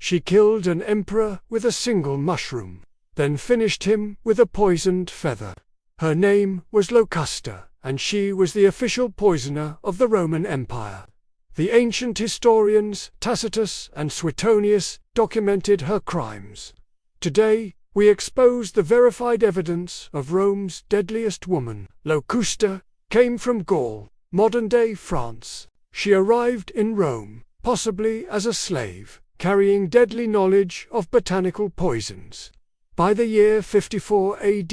She killed an emperor with a single mushroom, then finished him with a poisoned feather. Her name was Locusta, and she was the official poisoner of the Roman Empire. The ancient historians Tacitus and Suetonius documented her crimes. Today, we expose the verified evidence of Rome's deadliest woman. Locusta came from Gaul, modern-day France. She arrived in Rome, possibly as a slave, carrying deadly knowledge of botanical poisons. By the year 54 AD,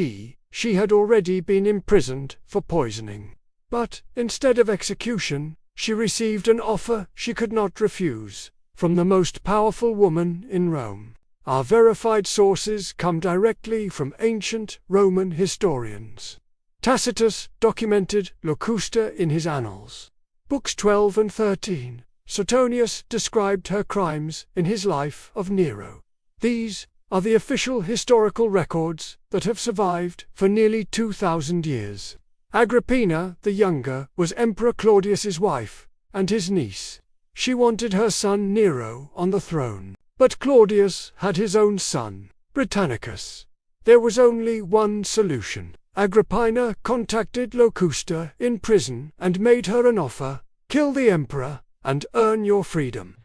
she had already been imprisoned for poisoning. But, instead of execution, she received an offer she could not refuse, from the most powerful woman in Rome. Our verified sources come directly from ancient Roman historians. Tacitus documented Locusta in his Annals. Books 12 and 13. Suetonius described her crimes in his Life of Nero. These are the official historical records that have survived for nearly 2,000 years. Agrippina the Younger was Emperor Claudius's wife and his niece. She wanted her son Nero on the throne, but Claudius had his own son, Britannicus. There was only one solution. Agrippina contacted Locusta in prison and made her an offer: kill the emperor and earn your freedom.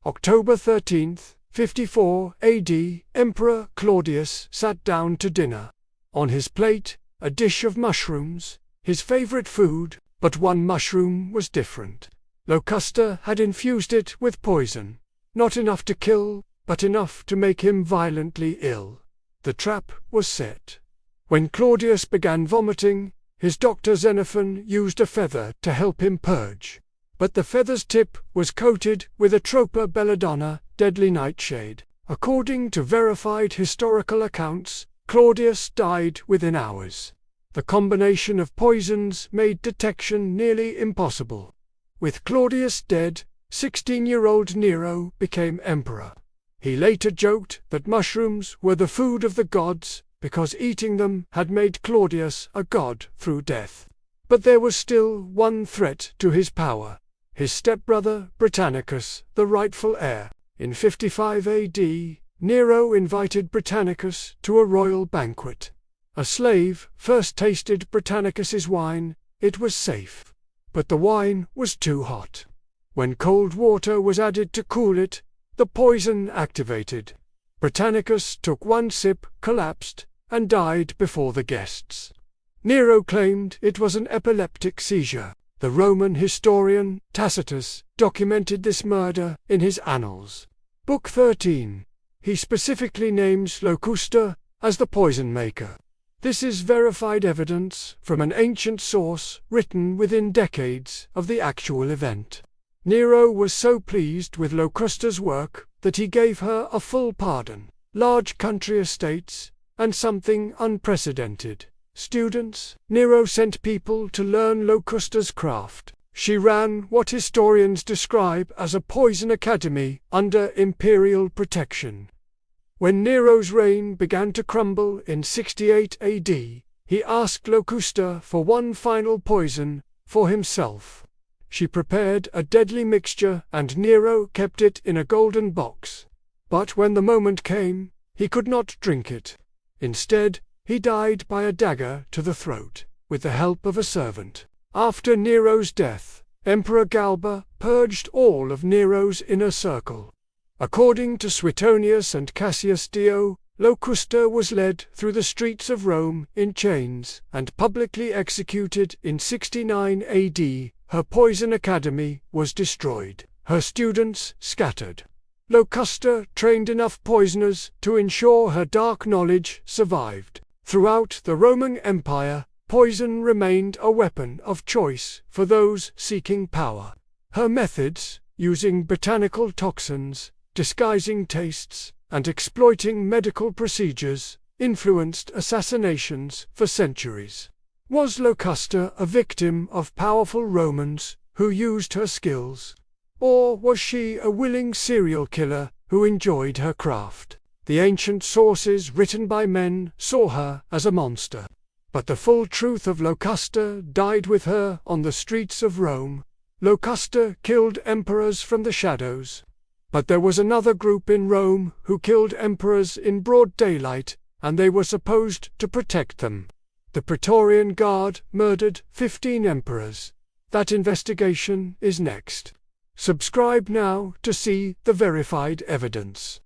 October 13, 54 AD, Emperor Claudius sat down to dinner. On his plate, a dish of mushrooms, his favorite food, but one mushroom was different. Locusta had infused it with poison, not enough to kill, but enough to make him violently ill. The trap was set. When Claudius began vomiting, his doctor Xenophon used a feather to help him purge. But the feather's tip was coated with Atropa Belladonna, deadly nightshade. According to verified historical accounts, Claudius died within hours. The combination of poisons made detection nearly impossible. With Claudius dead, 16-year-old Nero became emperor. He later joked that mushrooms were the food of the gods because eating them had made Claudius a god through death. But there was still one threat to his power: his stepbrother Britannicus, the rightful heir. In 55 AD, Nero invited Britannicus to a royal banquet. A slave first tasted Britannicus's wine. It was safe, but the wine was too hot. When cold water was added to cool it, the poison activated. Britannicus took one sip, collapsed, and died before the guests. Nero claimed it was an epileptic seizure. The Roman historian Tacitus documented this murder in his Annals. Book 13. He specifically names Locusta as the poison maker. This is verified evidence from an ancient source written within decades of the actual event. Nero was so pleased with Locusta's work that he gave her a full pardon, large country estates, and something unprecedented: students. Nero sent people to learn Locusta's craft. She ran what historians describe as a poison academy under imperial protection. When Nero's reign began to crumble in 68 AD, he asked Locusta for one final poison for himself. She prepared a deadly mixture and Nero kept it in a golden box. But when the moment came, he could not drink it. Instead, he died by a dagger to the throat, with the help of a servant. After Nero's death, Emperor Galba purged all of Nero's inner circle. According to Suetonius and Cassius, Locusta was led through the streets of Rome in chains and publicly executed in 69 AD. Her poison academy was destroyed, her students scattered. Locusta trained enough poisoners to ensure her dark knowledge survived. Throughout the Roman Empire, poison remained a weapon of choice for those seeking power. Her methods, using botanical toxins, disguising tastes, and exploiting medical procedures, influenced assassinations for centuries. Was Locusta a victim of powerful Romans who used her skills? Or was she a willing serial killer who enjoyed her craft? The ancient sources written by men saw her as a monster. But the full truth of Locusta died with her on the streets of Rome. Locusta killed emperors from the shadows. But there was another group in Rome who killed emperors in broad daylight, and they were supposed to protect them. The Praetorian Guard murdered 15 emperors. That investigation is next. Subscribe now to see the verified evidence.